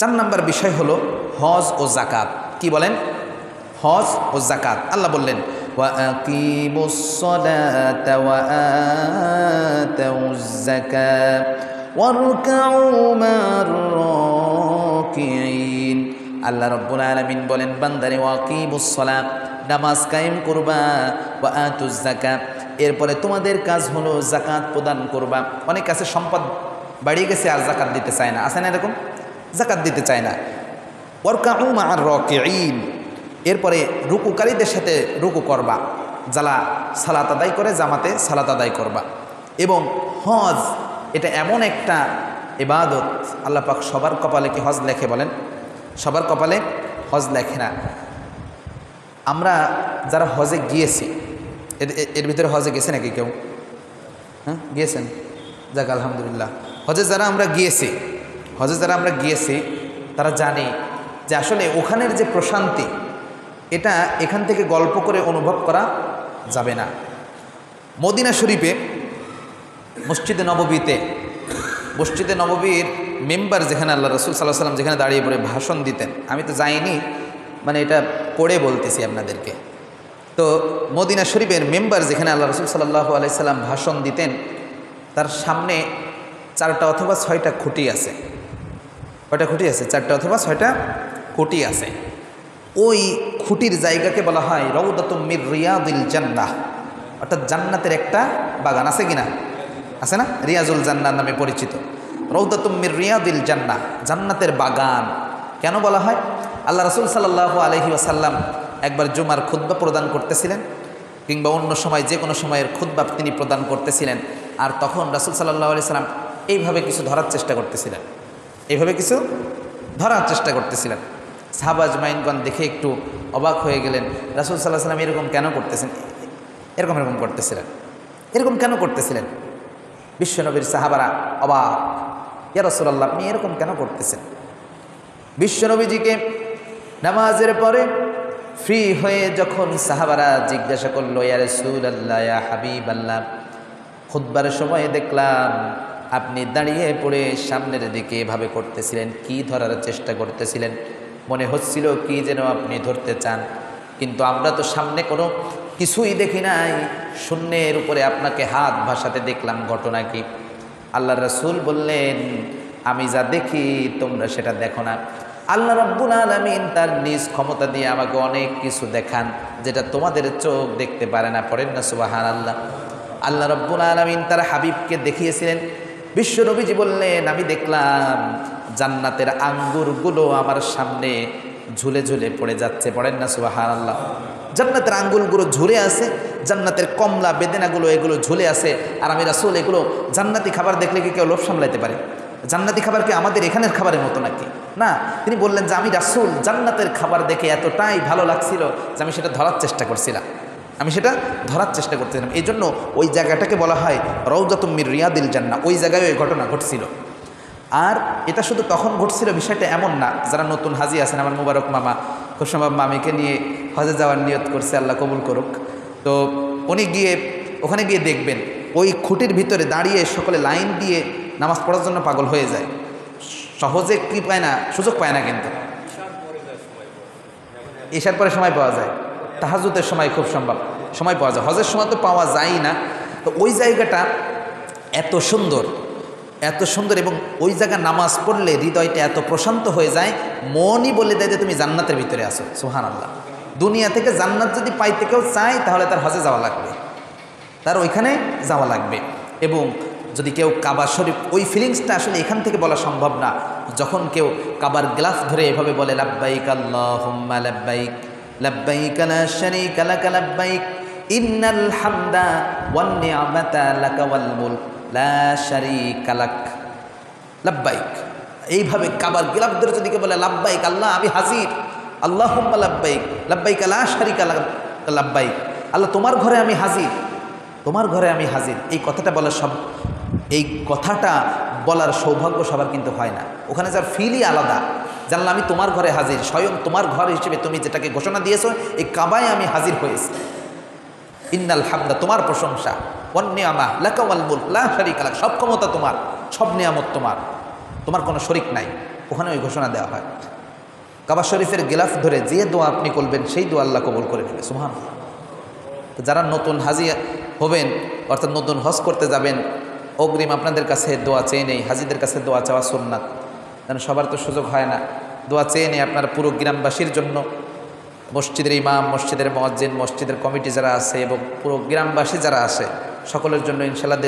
4 নম্বর বিষয় হলো হজ ও যাকাত। কি বলেন? হজ ও যাকাত। আল্লাহ বললেন, ওয়া আকিমুস সালাতা ওয়া আতাউজ যাকাত ওয়ারকাউ মা'র রাকিঈন। আল্লাহ রাব্বুল আলামিন বলেন, বান্দারে ওয়া আকিমুস সালাত, নামাজ কায়েম করবা, ওয়া আতুজ যাকাত, এরপরে তোমাদের কাজ হলো যাকাত প্রদান করবা। অনেক কাছে সম্পদ বাড়িয়ে গেছে আর যাকাত দিতে চায় না, আছে না এরকম? যাকাত দিতে চায় না। ওয়ারকাউ মা'র রাকিঈন, এরপরে রুকুকারীদের সাথে রুকু করবা, যারা সালাত আদায় করে জামাতে সালাত আদায় করবা। এবং হজ এটা এমন একটা ইবাদত, আল্লাহ পাক সবার কপালে কি হজ লেখে? বলেন, সবার কপালে হজ লেখে না। আমরা যারা হজে গিয়েছি, এর ভিতরে হজে গেছে নাকি কেউ? হ্যাঁ, গিয়েছেন? যাক আলহামদুলিল্লাহ। হজে যারা আমরা গিয়েছি তারা জানে যে আসলে ওখানের যে প্রশান্তি, এটা এখান থেকে গল্প করে অনুভব করা যাবে না। মদিনা শরীফে মসজিদে নববীর মেম্বার যেখানে আল্লাহ রাসূল সাল্লাল্লাহু আলাইহি ওয়াসাল্লাম যেখানে দাঁড়িয়ে পড়ে ভাষণ দিতেন, আমি তো যাইনি, মানে এটা পড়ে বলতেছি আপনাদেরকে। তো মদিনা শরীফের মেম্বার যেখানে আল্লাহ রসুল সাল্লাল্লাহু আলাইহি সাল্লাম ভাষণ দিতেন, তার সামনে 4টা অথবা 6টা খুঁটি আছে। কয়টা খুঁটি আছে? 4টা অথবা 6টা খুঁটি আছে। ওই খুঁটির জায়গাকে বলা হয় রওদাতুম মির রিয়াদিল জান্নাহ, অর্থাৎ জান্নাতের একটা বাগান। আছে কিনা? আছে না? রিয়াজুল জান্নাহ নামে পরিচিত। রওদাতুম মির রিয়াদিল জান্নাহ, জান্নাতের বাগান। কেন বলা হয়? আল্লাহ রসুল সাল্লাল্লাহু আলাইহি ওয়াসাল্লাম একবার জুমার খুতবা প্রদান করতেছিলেন, কিংবা অন্য সময় যে কোনো সময়ের খুতবা তিনি প্রদান করতেছিলেন। আর তখন রাসূল সাল্লাল্লাহু আলাইহি সাল্লাম এইভাবে কিছু ধরার চেষ্টা করতেছিলেন, এইভাবে কিছু ধরার চেষ্টা করতেছিলেন। সাহাবা আজমাইনগণ দেখে একটু অবাক হয়ে গেলেন, রাসূল সাল্লাল্লাহু আলাইহি সাল্লাম এরকম কেন করতেছেন, এরকম করতেছিলেন, এরকম কেন করতেছিলেন? বিশ্বনবীর সাহাবারা অবাক, ইয়া রাসূলুল্লাহ আপনি এরকম কেন করতেছেন? বিশ্বনবীজিকে নামাজের পরে ফ্রি হয়ে যখন সাহাবারা জিজ্ঞাসা করলো, ইয়া রাসূলুল্লাহ, ইয়া হাবিবাল্লাহ, খুতবার সময় দেখলাম আপনি দাঁড়িয়ে পড়ে সামনের দিকে এভাবে করতেছিলেন, কি ধরার চেষ্টা করতেছিলেন? মনে হচ্ছিল কি যেন আপনি ধরতে চান, কিন্তু আমরা তো সামনে কোনো কিছুই দেখি নাই, শূন্যের উপরে আপনাকে হাত ভাসাতে দেখলাম, ঘটনা কি? আল্লাহ রাসূল বললেন, আমি যা দেখি তোমরা সেটা দেখো না। আল্লাহ রাব্বুল আলামিন তার নিজ ক্ষমতা দিয়ে আমাকে অনেক কিছু দেখান যেটা তোমাদের চোখ দেখতে পারে না। পড়েন না সুবহানাল্লাহ। আল্লাহ রাব্বুল আলামিন তার হাবিবকে দেখিয়েছিলেন। বিশ্ব নবীজি বললেন, আমি দেখলাম জান্নাতের আঙ্গুরগুলো আমার সামনে ঝুলে ঝুলে পড়ে যাচ্ছে। পড়েন না সুবহানাল্লাহ। জান্নাতের আঙ্গুরগুলো ঝুলে আছে, জান্নাতের কমলা বেদেনাগুলো এগুলো ঝুলে আছে। আর আমি রাসূল এগুলো জান্নাতি খাবার দেখলে কি কেউ লোভ সামলাইতে পারে? জান্নাতি খাবার কি আমাদের এখানের খাবারের মতো নাকি? না। তিনি বললেন যে আমি রাসূল জান্নাতের খাবার দেখে এতটাই ভালো লাগছিল যে আমি সেটা ধরার চেষ্টা করছিলাম, আমি সেটা ধরার চেষ্টা করতেছিলাম। এই জন্য ওই জায়গাটাকে বলা হয় রওজাতুম মির রিয়াদিল জান্নাহ। ওই জায়গায় ওই ঘটনা ঘটছিল। আর এটা শুধু তখন ঘটছিল, বিষয়টা এমন না। যারা নতুন হাজি আছেন, আমার মুবারক মামা খুব সম্ভব মামিকে নিয়ে হজে যাওয়ার নিয়ত করছে, আল্লাহ কবুল করুক। তো উনি গিয়ে ওখানে গিয়ে দেখবেন ওই খুঁটির ভিতরে দাঁড়িয়ে সকলে লাইন দিয়ে নামাজ পড়ার জন্য পাগল হয়ে যায়। সহজে কি পায় না, সুযোগ পায় না, কিন্তু ঈশার পরে সময় পাওয়া যায়, তাহাজ্জুদের সময় খুব সম্ভব সময় পাওয়া যায়, হজের সময় তো পাওয়া যায় না। তো ওই জায়গাটা এত সুন্দর, এত সুন্দর, এবং ওই জায়গা নামাজ পড়লে হৃদয়টা এত প্রশান্ত হয়ে যায়, মনই বলে দেয় যে তুমি জান্নাতের ভিতরে আসো। সুবহানাল্লাহ। দুনিয়া থেকে জান্নাত যদি পাইতে কেউ চায় তাহলে তার হজে যাওয়া লাগবে, তার ওইখানে যাওয়া লাগবে। এবং যদি কেউ কাবা শরীফ, ওই ফিলিংসটা আসলে এখান থেকে বলা সম্ভব না। যখন কেউ কাবার গ্লাস ধরে এভাবে বলে লাব্বাইক আল্লাহুম্মা লাব্বাইক লাব্বাইক লা শারীকা লাকা লাব্বাইক ইন্নাল হামদা ওয়ান নি'মাতা লাকা ওয়াল মুলক লা শারীকা লাক লাব্বাইক, এইভাবে কাবার গ্লাস ধরে যদি কেউ বলে লাব্বাইক আল্লাহ আমি হাজির, আল্লাহুম্মা লাব্বাইক লাব্বাইক লা শারীকা লাকা লাব্বাইক, আল্লাহ তোমার ঘরে আমি হাজির, তোমার ঘরে আমি হাজির, এই কথাটা বলার এই কথাটা বলার সৌভাগ্য সবার কিন্তু হয় না। ওখানে যার ফিলই আলাদা, জানলাম আমি তোমার ঘরে হাজির, স্বয়ং তোমার ঘর হিসেবে তুমি যেটাকে ঘোষণা দিয়েছো, এই কাবায় আমি হাজির হয়েছি। ইন্নাল হামদা, তোমার প্রশংসা, ওয়ান নি'মা লাকা ওয়াল মুলক লা শারীকা লাক, সব ক্ষমতা তোমার, সব নিয়ামত তোমার, তোমার কোনো শরিক নাই। ওখানে ওই ঘোষণা দেওয়া হয়। কাবা শরীফের গিলাফ ধরে যে দোয়া আপনি করবেন সেই দোয়া আল্লাহ কবুল করে নেবে। সুবহানাল্লাহ। তো যারা নতুন হাজি হবেন, অর্থাৎ নতুন হজ করতে যাবেন, অগ্রিম আপনাদের কাছে দোয়া চেয়ে নেই। হাজিদের কাছে দোয়া চাওয়া সুন্নাত, কারণ সবার তো সুযোগ হয় না। দোয়া চেয়ে নেই আপনার পুরো গ্রামবাসীর জন্য, মসজিদের ইমাম, মসজিদের মুয়াজ্জিন, মসজিদের কমিটি যারা আছে এবং পুরো গ্রামবাসী যারা আছে সকলের জন্য ইনশাআল্লাহ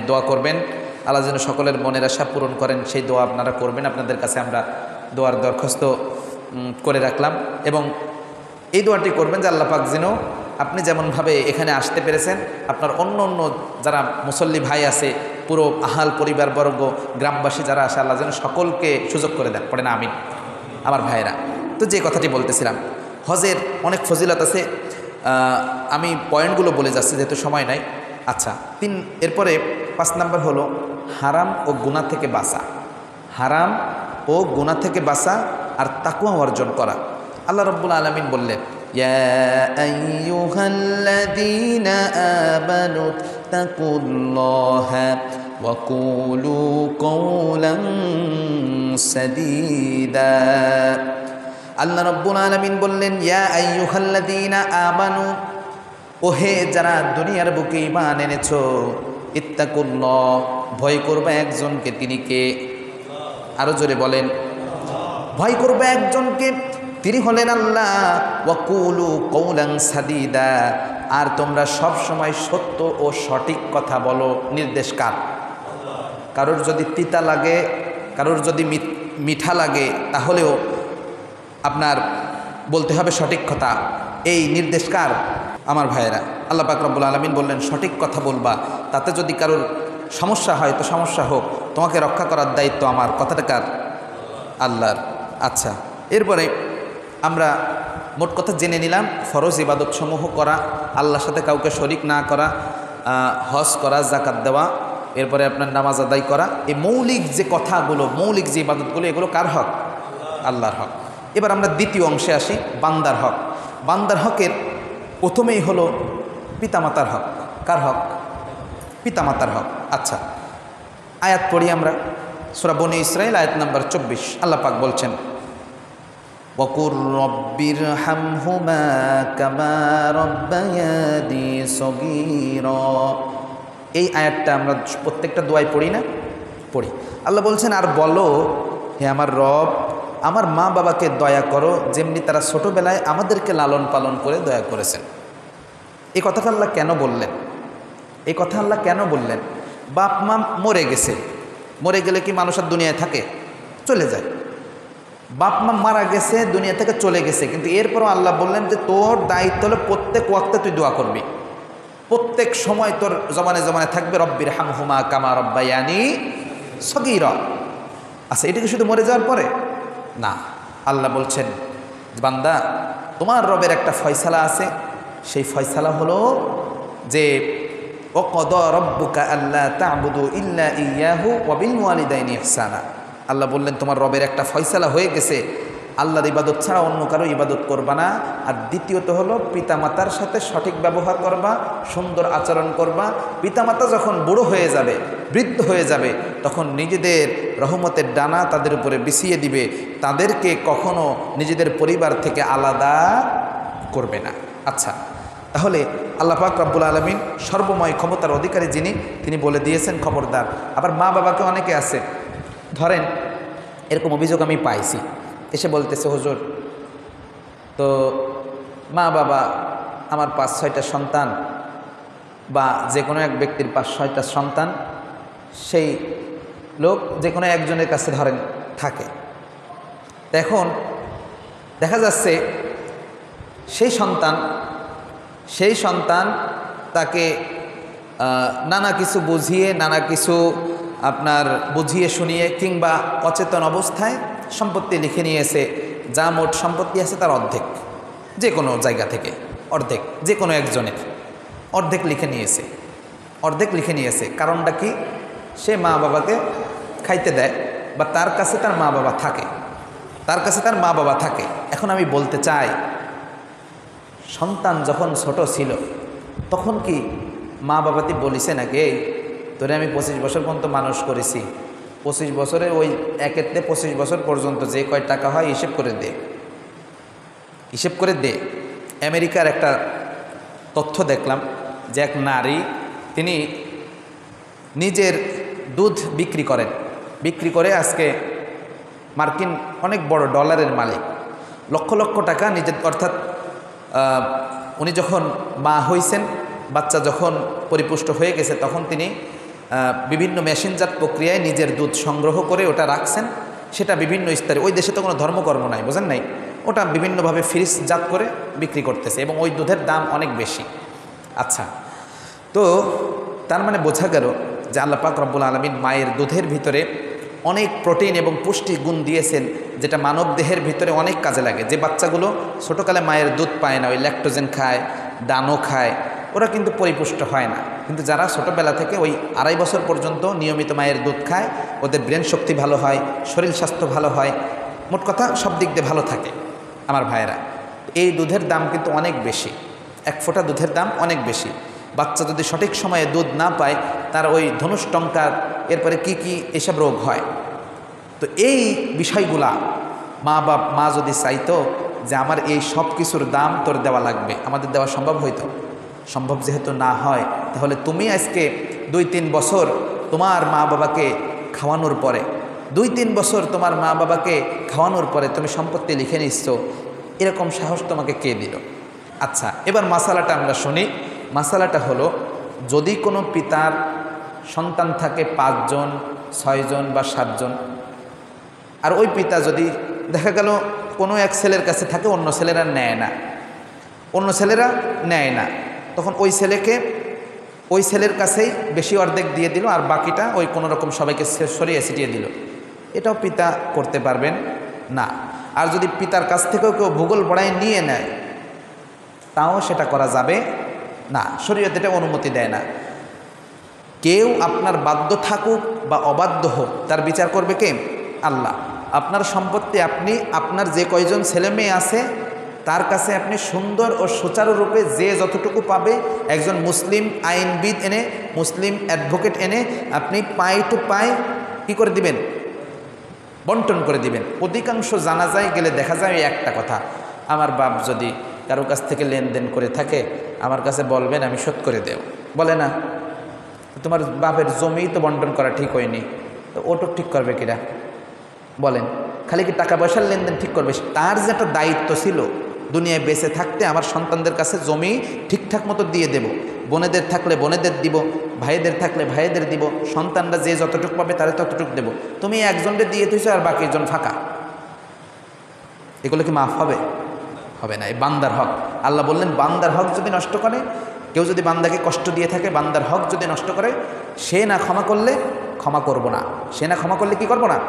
দোয়া করবেন। আল্লাহ যেন সকলের মনের আশা পূরণ করেন, সেই দোয়া আপনারা করবেন। আপনাদের কাছে আমরা দোয়ার দরখাস্ত করে রাখলাম, এবং এই দোয়াটি করবেন যে আল্লাহ পাক যেন আপনি যেমনভাবে এখানে আসতে পেরেছেন, আপনার অন্য অন্য যারা মুসল্লি ভাই আছে, পুরো আহাল পরিবারবর্গ, গ্রামবাসী যারা আসে, আল্লাহ যেন সকলকে সুযোগ করে দেন। পড়ে না আমিন আমার ভাইরা। তো যে কথাটি বলতেছিলাম, হজের অনেক ফজিলত আছে। আমি পয়েন্টগুলো বলে যাচ্ছি যেহেতু সময় নাই। আচ্ছা, এরপরে 5 নাম্বার হলো হারাম ও গুনাহ থেকে বাঁচা। হারাম ও গুনাহ থেকে বাঁচা আর তাকওয়া অর্জন করা। আল্লাহ রাব্বুল আলামিন বললেন, ইয়া আইয়ুহাল্লাযীনা আমানু তাকুল্লাহা ওয়া কুলু কওলান সাদীদা। আল্লাহ রাব্বুল আলামিন বললেন, ইয়া আইয়ুহাল্লাযীনা আমানু, ওহে যারা দুনিয়ার বুকে ঈমান এনেছো, ইত্তাকুল্লাহ, ভয় করবে একজনকে, তিনি কে? আরো জোরে বলেন, ভয় করবে একজনকে, তিনি হলেন আল্লাহ। ওয়াকুলু কওলান সাদীদা, আর তোমরা সব সময় সত্য ও সঠিক কথা বলো। নির্দেশ কার? কারোর যদি তিতা লাগে, কারোর যদি মিঠা লাগে, তাহলেও আপনার বলতে হবে সঠিক কথা। এই নির্দেশ কার? আমার ভাইয়েরা, আল্লাহ পাক রব্বুল আলামিন বললেন সঠিক কথা বলবা, তাতে যদি কারোর সমস্যা হয় তো সমস্যা হোক, তোমাকে রক্ষা করার দায়িত্ব আমার। কথাটা কার? আল্লাহর। আচ্ছা, এরপরে আমরা মোট কথা জেনে নিলাম ফরজ ইবাদতসমূহ করা, আল্লাহর সাথে কাউকে শরিক না করা, হজ করা, যাকাত দেওয়া, এরপরে আপনার নামাজ আদায় করা। এই মৌলিক যে কথাগুলো, মৌলিক যে ইবাদতগুলো, এগুলো কার হক? আল্লাহর হক। এবার আমরা দ্বিতীয় অংশে আসি, বান্দার হক। বান্দার হকের প্রথমেই হলো পিতামাতার হক। কার হক? পিতামাতার হক। আচ্ছা, আয়াত পড়ি আমরা, সূরা বনী ইসরাঈল আয়াত নাম্বার 24। আল্লাহ পাক বলছেন, ওয়াকুর রব্বিরহামহুমা কামা রাব্বায়ানি সগীরা। এই আয়াতটা আমরা প্রত্যেকটা দোয়ায় পড়ি না? পড়ি। আল্লাহ বলছেন, আর বলো হে আমার রব, আমার মা বাবাকে দয়া করো যেমনি তারা ছোটোবেলায় আমাদেরকে লালন পালন করে দয়া করেছেন। এই কথাটা আল্লাহ কেন বললেন? এই কথা আল্লাহ কেন বললেন? বাপ মা মরে গেছে, মরে গেলে কি মানুষ আর দুনিয়ায় থাকে? চলে যায়। বাপ মা মারা গেছে, দুনিয়া থেকে চলে গেছে, কিন্তু এরপরও আল্লাহ বললেন যে তোর দায়িত্ব হলো প্রত্যেক ওয়াক্তে তুই দোয়া করবি, প্রত্যেক সময় তোর জবানে জবানে থাকবে রব্বিরহামহুমা কামা রাব্বায়ানি সগীরা। আচ্ছা, এটা কি শুধু মরে যাওয়ার পরে? না, আল্লাহ বলছেন, বান্দা তোমার রবের একটা ফয়সালা আছে, সেই ফয়সালা হলো যে ওয়াকাদা রাব্বুকা আল্লা তা'বুদু ইল্লা ইয়্যাহু ওয়া বিল ওয়ালিদাইনি ইহসানা। আল্লাহ বললেন তোমার রবের একটা ফয়সালা হয়ে গেছে, আল্লাহর ইবাদত ছাড়া অন্য কারো ইবাদত করবা না। আর দ্বিতীয়ত হলো পিতামাতার সাথে সঠিক ব্যবহার করবা, সুন্দর আচরণ করবা। পিতামাতা যখন বুড়ো হয়ে যাবে, বৃদ্ধ হয়ে যাবে, তখন নিজেদের রহমতের ডানা তাদের উপরে বিছিয়ে দিবে, তাদেরকে কখনো নিজেদের পরিবার থেকে আলাদা করবে না। আচ্ছা, তাহলে আল্লাহ পাক রব্বুল আলামিন সর্বময় ক্ষমতার অধিকারী যিনি, তিনি বলে দিয়েছেন খবরদার। আবার মা বাবাকে অনেকে আছে, ধরেন এরকম অভিযোগ আমি পাইছি, এসে বলতেছে হুজুর, তো মা বাবা আমার 5-6টা সন্তান, বা যে কোনো এক ব্যক্তির 5-6টা সন্তান, সেই লোক যে কোনো একজনের কাছে ধরেন থাকে। এখন দেখা যাচ্ছে সেই সন্তান তাকে নানা কিছু বুঝিয়ে, নানা কিছু আপনার বুঝিয়ে শুনিয়ে, কিংবা অচেতন অবস্থায় সম্পত্তি লিখে নিয়েছে, যা মোট সম্পত্তি আছে তার অর্ধেক, যে কোনো জায়গা থেকে অর্ধেক, যে কোনো একজনের অর্ধেক লিখে নিয়েছে। কারণটা কি? সে মা বাবাকে খাইতে দেয়, বা তার কাছে তার মা বাবা থাকে। এখন আমি বলতে চাই, সন্তান যখন ছোট ছিল তখন কি মা বাবাতে বলিছে নাকি, এই তোরে আমি 25 বছর পর্যন্ত মানুষ করেছি, 25 বছরে ওই একেতে 25 বছর পর্যন্ত যে কয় টাকা হয় হিসেব করে দে। আমেরিকার একটা তথ্য দেখলাম যে এক নারী, তিনি নিজের দুধ বিক্রি করে আজকে মার্কিন অনেক বড় ডলারের মালিক, লক্ষ লক্ষ টাকা নিজের, অর্থাৎ উনি যখন মা হয়েছেন, বাচ্চা যখন পরিপুষ্ট হয়ে গেছে, তখন তিনি বিভিন্ন মেশিনজাত প্রক্রিয়ায় নিজের দুধ সংগ্রহ করে ওটা রাখছেন, সেটা বিভিন্ন স্তরে, ওই দেশে তো কোনো ধর্মকর্ম নাই, বোঝেন নাই, ওটা বিভিন্নভাবে ফ্রিজজাত করে বিক্রি করতেছে, এবং ওই দুধের দাম অনেক বেশি। আচ্ছা, তো তার মানে বোঝা গেল যে আল্লাহ পাক রব্বুল আলামিন মায়ের দুধের ভিতরে অনেক প্রোটিন এবং পুষ্টি গুণ দিয়েছেন, যেটা মানব দেহের ভিতরে অনেক কাজে লাগে। যে বাচ্চাগুলো ছোটোকালে মায়ের দুধ পায় না, ওই ল্যাকটোজেন খায়, ডানো খায়, ওরা কিন্তু পরিপুষ্ট হয় না। কিন্তু যারা ছোটোবেলা থেকে ওই 2.5 বছর পর্যন্ত নিয়মিত মায়ের দুধ খায়, ওদের ব্রেন শক্তি ভালো হয়, শরীর স্বাস্থ্য ভালো হয়, মোট কথা সব দিক দিয়ে ভালো থাকে। আমার ভাইয়েরা, এই দুধের দাম কিন্তু অনেক বেশি, 1 ফোঁটা দুধের দাম অনেক বেশি। বাচ্চা যদি সঠিক সময়ে দুধ না পায়, তার ওই ধনুষ্টঙ্কার, এরপরে কি এসব রোগ হয়। তো এই বিষয়গুলা মা যদি চাইতো যে আমার এই সব কিছুর দাম তোর দেওয়া লাগবে, আমাদের দেওয়া সম্ভব হইতো? সম্ভব যেহেতু না হয়, তাহলে তুমি আজকে 2-3 বছর তোমার মা বাবাকে খাওয়ানোর পরে 2-3 বছর তোমার মা বাবাকে খাওয়ানোর পরে তুমি সম্পত্তি লিখে নিচ্ছ, এরকম সাহস তোমাকে কে দিল? আচ্ছা, এবার মাসালাটা আমরা শুনি। মাসালাটা হলো, যদি কোনো পিতার সন্তান থাকে 5 জন, 6 জন বা 7 জন, আর ওই পিতা যদি দেখা গেল কোনো এক ছেলের কাছে থাকে, অন্য ছেলেরা নেয় না, তখন ওই ছেলেকে ওই ছেলের কাছেই বেশি অর্ধেক দিয়ে দিল, আর বাকিটা ওই কোনো রকম সবাইকে সরিয়ে ছিটিয়ে দিল, এটাও পিতা করতে পারবেন না। আর যদি পিতার কাছ থেকেও কেউ ভূগোল পড়ায় নিয়ে নেয়, তাও সেটা করা যাবে না, শরীয়ত এটা অনুমতি দেয় না। কেউ আপনার বাধ্য থাকুক বা অবাধ্য হোক, তার বিচার করবে কে? আল্লাহ। আপনার সম্পত্তি আপনি আপনার যে কয়জন ছেলে মেয়ে আছে তার কাছে আপনি সুন্দর ও সুচারুরূপে যে যতটুকু পাবে, একজন মুসলিম আইনবিদ এনে, মুসলিম অ্যাডভোকেট এনে আপনি পাই টু পাই কী করে দিবেন? বন্টন করে দিবেন। অধিকাংশ জানাজায় গেলে দেখা যায় একটা কথা, আমার বাপ যদি কারো কাছ থেকে লেনদেন করে থাকে আমার কাছে বলবেন, আমি শোধ করে দেব। বলে না, তোমার বাপের জমি তো বন্টন করা ঠিক হয়নি, তো ওটা ঠিক করবে কিরা? বলেন, খালি কি টাকা পয়সার লেনদেন ঠিক করবে? তার যে একটা দায়িত্ব ছিল দুনিয়ায় বেঁচে থাকতে, আমার সন্তানদের কাছে জমি ঠিকঠাক মতো দিয়ে দেব, বোনেদের থাকলে বোনেদের দিব, ভাইদের থাকলে ভাইদের দিব, সন্তানরা যে যতটুকু পাবে তারা ততটুকু দেব। তুমি একজনকে দিয়ে দিয়েছো আর বাকি জন ফাঁকা, এগুলো কি মাফ হবে? হবে না। এই বান্দার হক, আল্লাহ বললেন বান্দার হক যদি নষ্ট করে, কেউ যদি বান্দাকে কষ্ট দিয়ে থাকে, বান্দার হক যদি নষ্ট করে, সে না ক্ষমা করলে ক্ষমা করব না, সে না ক্ষমা করলে কি করব না?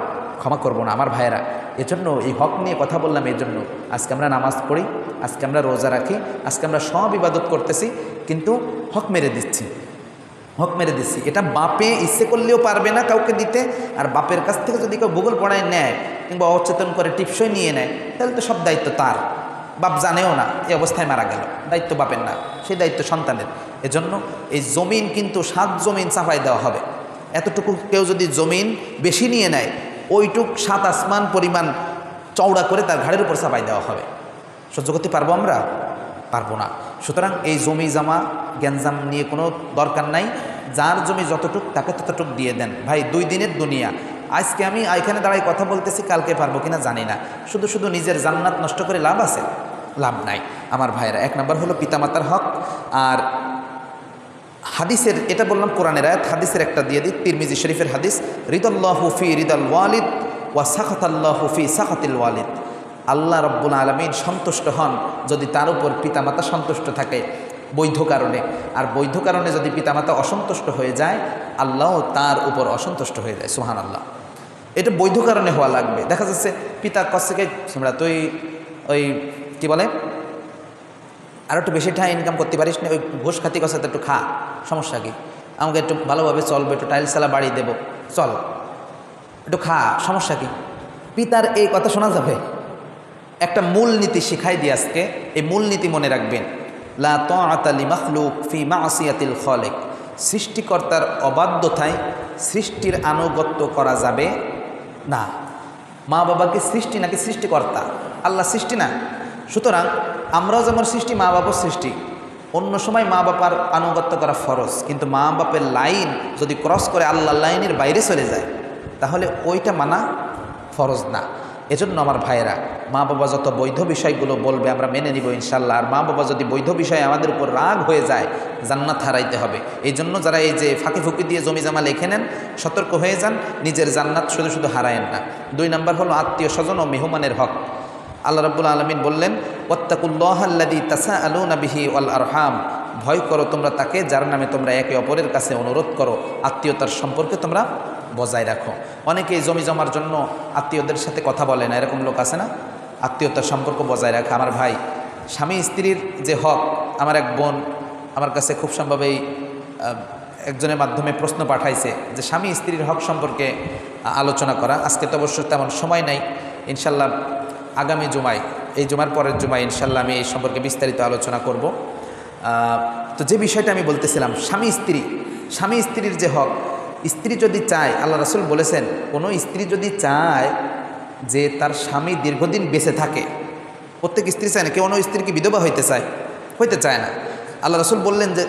ক্ষমা করব না। আমার ভাইয়েরা, এজন্য এই হক নিয়ে কথা বললাম, এই জন্য আজকে আমরা নামাজ পড়ি, আজকে আমরা রোজা রাখি, আজকে আমরা সব ইবাদত করতেছি, কিন্তু হক মেরে দিচ্ছি, হক মেরে দিচ্ছি। এটা বাপে ইচ্ছে করলেও পারবে না কাউকে দিতে, আর বাপের কাছ থেকে যদি কেউ ভূগোল পড়ায় নেয় কিংবা অচেতন করে টিপসই নিয়ে নেয়, তাহলে তো সব দায়িত্ব তার, বাপ জানেও না, এই অবস্থায় মারা গেল, দায়িত্ব বাপের না, সেই দায়িত্ব সন্তানের। এজন্য এই জমিন কিন্তু 7 জমিন চাপাই দেওয়া হবে। এতটুকু কেউ যদি জমিন বেশি নিয়ে নেয়, ওইটুক 7 আসমান পরিমাণ চওড়া করে তার ঘাড়ের উপর চাপাই দেওয়া হবে। সহ্য করতে পারবো আমরা? পারবো না। সুতরাং এই জমি জামা গ্যাঞ্জাম নিয়ে কোনো দরকার নাই, যার জমি যতটুক তাকে ততটুক দিয়ে দেন। ভাই 2 দিনের দুনিয়া, আজকে আমি এখানে দাঁড়াই কথা বলতেছি, কালকে পারবো কিনা জানি না, শুধু শুধু নিজের জান্নাত নষ্ট করে লাভ আছে? লাভ নাই। আমার ভাইয়েরা, 1 নম্বর হলো পিতামাতার হক। আর হাদিসের, এটা বললাম কোরআনের আয়াত, হাদিসের একটা দিয়ে দিই, তিরমিজি শরীফের হাদিস, রিদাল্লাহু ফি রিদাল ওয়ালিদ ওয়া সাখাতাল্লাহু ফি সাখাতিল ওয়ালিদ। আল্লাহ রব্বুল আলামিন সন্তুষ্ট হন যদি তার উপর পিতামাতা সন্তুষ্ট থাকে বৈধ কারণে, আর বৈধ কারণে যদি পিতামাতা অসন্তুষ্ট হয়ে যায়, আল্লাহও তার উপর অসন্তুষ্ট হয়ে যায়। সুবহানাল্লাহ। এটা বৈধ কারণে হওয়া লাগবে। দেখা যাচ্ছে পিতার কাছ থেকে তোমরা তুই ওই কি বলে আর একটু বেশি টাকা ইনকাম করতে পারিস না, ওই ঘুষ খাতি কাছে একটু খা, সমস্যা কি? আমাকে একটু ভালোভাবে চলবে, একটু টাইলস চালা বাড়ি দেবো, চল একটু খা, সমস্যা কি? পিতার এই কথা শোনা যাবে? একটা মূলনীতি শিখাই দিয়ে আজকে, এই মূলনীতি মনে রাখবেন, লা তাআতা লিমাখলুক ফি মাসিয়াতিল খালিক। সৃষ্টিকর্তার অবাধ্যতায় সৃষ্টির আনুগত্য করা যাবে না। মা বাবাকে সৃষ্টি নাকি সৃষ্টিকর্তা? আল্লাহ সৃষ্টি না? সুতরাং আমরাও যেমন সৃষ্টি, মা বাবার সৃষ্টি। অন্য সময় মা বাবার আনুগত্য করা ফরজ, কিন্তু মা বাপের লাইন যদি ক্রস করে আল্লাহর লাইনের বাইরে চলে যায়, তাহলে ওইটা মানা ফরজ না। এজন্য আমার ভাইয়েরা, মা বাবা যত বৈধ বিষয়গুলো বলবে আমরা মেনে নিব ইনশাল্লাহ। আর মা বাবা যদি বৈধ বিষয়ে আমাদের উপর রাগ হয়ে যায়, জান্নাত হারাইতে হবে। এই জন্য যারা এই যে ফাঁকি ফুঁকি দিয়ে জমি জামা লিখে নেন, সতর্ক হয়ে যান, নিজের জান্নাত শুধু শুধু হারায়েন না। 2 নম্বর হলো আত্মীয় স্বজন ও মেহমানের হক। আল্লাহ রাব্বুল আলামিন বললেন, ওয়াত্তাকুল্লাহাল্লাযী তাসাআলুনা বিহি ওয়াল আরহাম। ভয় করো তোমরা তাকে যার নামে তোমরা একে অপরের কাছে অনুরোধ করো, আত্মীয়তার সম্পর্কে তোমরা বজায় রাখো। অনেকেই জমি জমার জন্য আত্মীয়দের সাথে কথা বলে না, এরকম লোক আছে না? আত্মীয়তার সম্পর্ক বজায় রাখা। আমার ভাই, স্বামী স্ত্রীর যে হক, আমার এক বোন আমার কাছে খুব সম্ভবেই একজনের মাধ্যমে প্রশ্ন পাঠাইছে যে স্বামী স্ত্রীর হক সম্পর্কে আলোচনা করা। আজকে তো অবশ্য তেমন সময় নাই, ইনশাল্লাহ আগামী জুমায়, এই জুমার পরের জুমায় ইনশাল্লাহ আমি এই সম্পর্কে বিস্তারিত আলোচনা করব। তো যে বিষয়টা আমি বলতেছিলাম, স্বামী স্ত্রীর যে হক, স্ত্রী যদি চায়, আল্লাহ রাসূল বলেছেন, কোনো স্ত্রী যদি চায় যে তার স্বামী দীর্ঘদিন বেঁচে থাকে। প্রত্যেক স্ত্রী চায় না, কেউ কোনো স্ত্রী কি বিধবা হইতে চায় না। আল্লাহ রসুল বললেন যে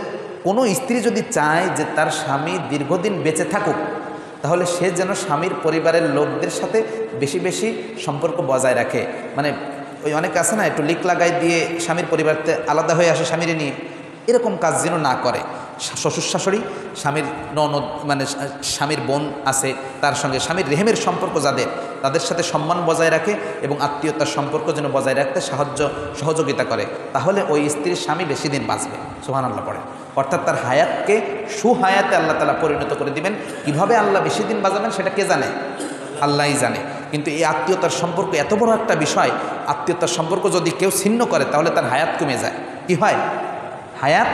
কোনো স্ত্রী যদি চায় যে তার স্বামী দীর্ঘদিন বেঁচে থাকুক, তাহলে সে যেন স্বামীর পরিবারের লোকদের সাথে বেশি বেশি সম্পর্ক বজায় রাখে। মানে ওই অনেকে আছে না, একটু লিক লাগাই দিয়ে স্বামীর পরিবারতে আলাদা হয়ে আসে স্বামীরে নিয়ে, এরকম কাজ যেন না করে। শ্বশুর শাশুড়ি, স্বামীর ননদ মানে স্বামীর বোন আছে, তার সঙ্গে স্বামীর রেহেমের সম্পর্ক যাদের, তাদের সাথে সম্মান বজায় রাখে এবং আত্মীয়তার সম্পর্ক যেন বজায় রাখতে সহযোগিতা করে, তাহলে ওই স্ত্রীর স্বামী বেশি দিন বাঁচবে। সুবহানাল্লাহ পড়ে। অর্থাৎ তার হায়াতকে সুহায়াতে আল্লাহ তাআলা পরিণত করে দিবেন। কিভাবে আল্লাহ বেশি দিন বাঁচাবেন সেটা কে জানে? আল্লাহই জানে। কিন্তু এই আত্মীয়তার সম্পর্ক এত বড় একটা বিষয়, আত্মীয়তার সম্পর্ক যদি কেউ ছিন্ন করে তাহলে তার হায়াত কমে যায়। কি হয়? হায়াত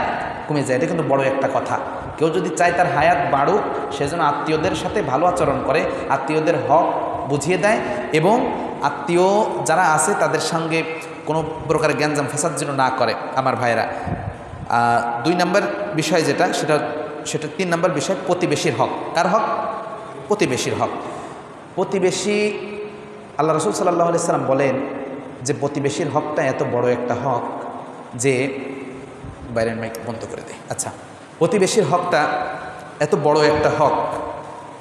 কমে যায়। এটা কিন্তু বড় একটা কথা। কেউ যদি চায় তার হায়াত বাড়ুক, সেজন্য আত্মীয়দের সাথে ভালো আচরণ করে, আত্মীয়দের হক বুঝিয়ে দেয় এবং আত্মীয় যারা আছে তাদের সঙ্গে কোনো প্রকার গ্যাঞ্জাম ফাসাদ যেন না করে। আমার ভাইয়েরা, 2 নম্বর বিষয় যেটা, সেটা 3 নম্বর বিষয় প্রতিবেশীর হক। কার হক? প্রতিবেশীর হক। প্রতিবেশী, আল্লাহ রসুল সাল্লাল্লাহু আলাইহি সাল্লাম বলেন যে প্রতিবেশীর হকটা এত বড় একটা হক যে, বাইরের মাইক বন্ধ করে দেয়। আচ্ছা, প্রতিবেশীর হকটা এত বড় একটা হক,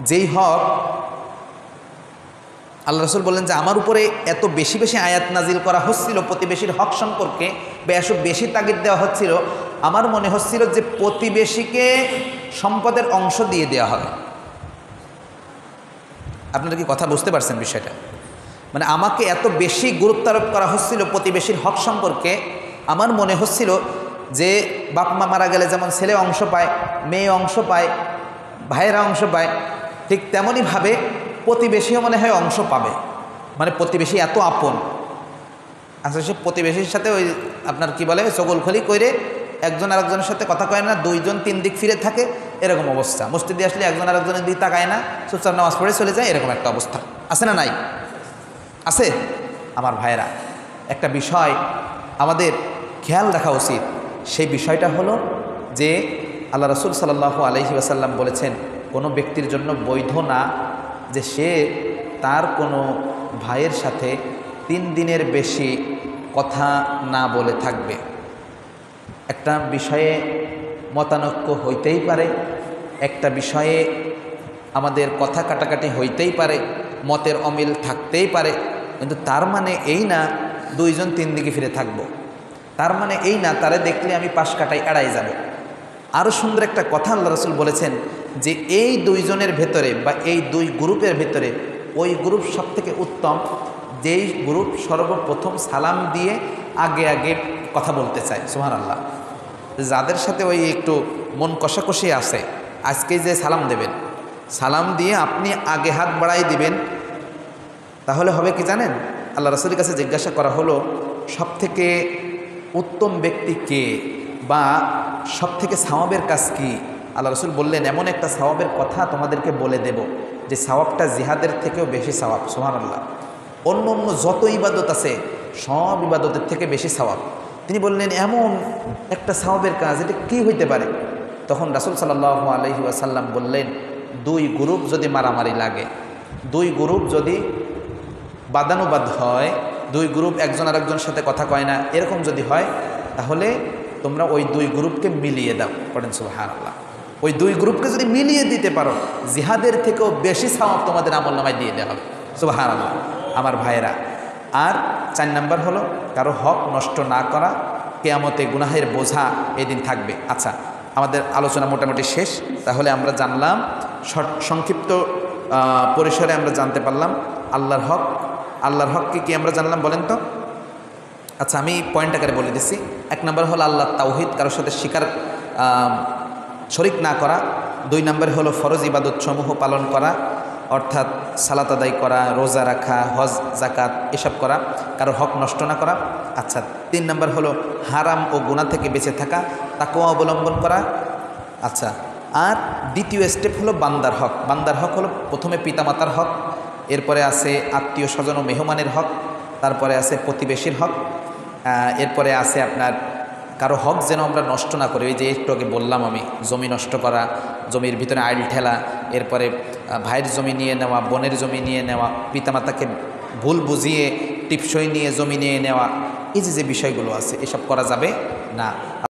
যেই হক আল্লাহ রসুল বললেন যে আমার উপরে এত বেশি বেশি আয়াত নাজিল করা হচ্ছিল প্রতিবেশীর হক সম্পর্কে, এত বেশি তাগিদ দেওয়া হচ্ছিল, আমার মনে হচ্ছিল যে প্রতিবেশীকে সম্পদের অংশ দিয়ে দেওয়া হবে। আপনারা কি কথা বুঝতে পারছেন বিষয়টা? মানে আমাকে এত বেশি গুরুত্ব আরোপ করা হচ্ছিল প্রতিবেশীর হক সম্পর্কে, আমার মনে হচ্ছিল যে বাপ মা মারা গেলে যেমন ছেলে অংশ পায়, মেয়ে অংশ পায়, ভাইয়েরা অংশ পায়, ঠিক তেমনইভাবে প্রতিবেশীও মনে হয় অংশ পাবে। মানে প্রতিবেশী এত আপন। আচ্ছা, সে প্রতিবেশীর সাথে ওই আপনার কি বলে চগলখলি করে একজন আরেকজনের সাথে কথা কয় না, 2 জন 3 দিক ফিরে থাকে, এরকম অবস্থা। মসজিদে আসলে একজন আরেকজনের দিকে তাকায় না, চুপচাপ নামাজ পড়ে চলে যায়, এরকম একটা অবস্থা আছে না? নাই? আছে। আমার ভাইয়েরা, একটা বিষয় আমাদের খেয়াল রাখা উচিত। সেই বিষয়টা হলো যে আল্লাহ রসুল সাল্লাল্লাহু আলাইহি ওয়াসাল্লাম বলেছেন, কোনো ব্যক্তির জন্য বৈধ না যে সে তার কোনো ভাইয়ের সাথে 3 দিনের বেশি কথা না বলে থাকবে। একটা বিষয়ে মতানৈক্য হইতেই পারে, একটা বিষয়ে আমাদের কথা কাটাকাটি হইতেই পারে, মতের অমিল থাকতেই পারে, কিন্তু তার মানে এই না 2 জন 3 দিকে ফিরে থাকবো। তার মানে এই না তারে দেখলে আমি পাশ কাটাই এড়াই যাব। আরও সুন্দর একটা কথা আল্লাহ রসুল বলেছেন যে এই 2 জনের ভেতরে বা এই 2 গ্রুপের ভেতরে ওই গ্রুপ সব থেকে উত্তম যেই গ্রুপ সর্বপ্রথম সালাম দিয়ে আগে আগে কথা বলতে চায়। সুবহানাল্লাহ। যাদের সাথে ওই একটু মন কষাকষি আছে, আজকে যে সালাম দেবেন, সালাম দিয়ে আপনি আগে হাত বাড়াই দিবেন, তাহলে হবে কি জানেন? আল্লাহ রসুলের কাছে জিজ্ঞাসা করা হলো সবথেকে উত্তম ব্যক্তি কে বা সবথেকে সওয়াবের কাজ কি? আল্লাহ রসুল বললেন, এমন একটা সওয়াবের কথা তোমাদেরকে বলে দেব যে সওয়াবটা জিহাদের থেকেও বেশি সওয়াব। সুবহানাল্লাহ। অন্য অন্য যত ইবাদত আছে সব ইবাদতের থেকে বেশি সওয়াব। তিনি বললেন এমন একটা সওয়াবের কাজ, এটা কি হইতে পারে? তখন রাসূল সাল্লাল্লাহু আলাইহি ওয়াসাল্লাম বললেন, 2 গ্রুপ যদি মারামারি লাগে, 2 গ্রুপ যদি বাদানুবাদ হয়, 2 গ্রুপ একজন আরেকজনের সাথে কথা কয় না, এরকম যদি হয়, তাহলে তোমরা ওই 2 গ্রুপকে মিলিয়ে দাও। পড়েন সুবহানাল্লাহ। ওই 2 গ্রুপকে যদি মিলিয়ে দিতে পারো, জিহাদের থেকেও বেশি সওয়াব তোমাদের আমলনামায় দিয়ে দেওয়া হবে। সুবহানাল্লাহ। আমার ভাইয়েরা, আর 4 নাম্বার হলো কারো হক নষ্ট না করা। কিয়ামতে গুনাহের বোঝা এদিন থাকবে। আচ্ছা, আমাদের আলোচনা মোটামুটি শেষ। তাহলে আমরা জানলাম, সংক্ষিপ্ত পরিসরে আমরা জানতে পারলাম আল্লাহর হক। আল্লাহর হককে কি আমরা জানলাম বলেন তো? আচ্ছা, আমি পয়েন্ট আকারে বলে দিচ্ছি। 1 নম্বর হলো আল্লাহর তাওহীদ, কারোর সাথে শরিক না করা। 2 নম্বরে হলো ফরজ ইবাদত সমূহ পালন করা, অর্থাৎ সালাত আদায় করা, রোজা রাখা, হজ, জাকাত এসব করা, কারোর হক নষ্ট না করা। আচ্ছা, 3 নম্বর হলো হারাম ও গুনাহ থেকে বেঁচে থাকা, তাকওয়া অবলম্বন করা। আচ্ছা, আর দ্বিতীয় স্টেপ হলো বান্দার হক। বান্দার হক হলো প্রথমে পিতামাতার হক, এরপরে আছে আত্মীয় স্বজন ও মেহমানের হক, তারপরে আছে প্রতিবেশীর হক, এরপরে আছে আপনার কারো হক যেন আমরা নষ্ট না করি। ওই যে একটু আগে বললাম আমি, জমি নষ্ট করা, জমির ভিতরে আইল ঠেলা, এরপরে ভাইয়ের জমি নিয়ে নেওয়া, বোনের জমি নিয়ে নেওয়া, পিতামাতাকে ভুল বুঝিয়ে টিপসই নিয়ে জমি নিয়ে নেওয়া, এই যে বিষয়গুলো আছে, এসব করা যাবে না।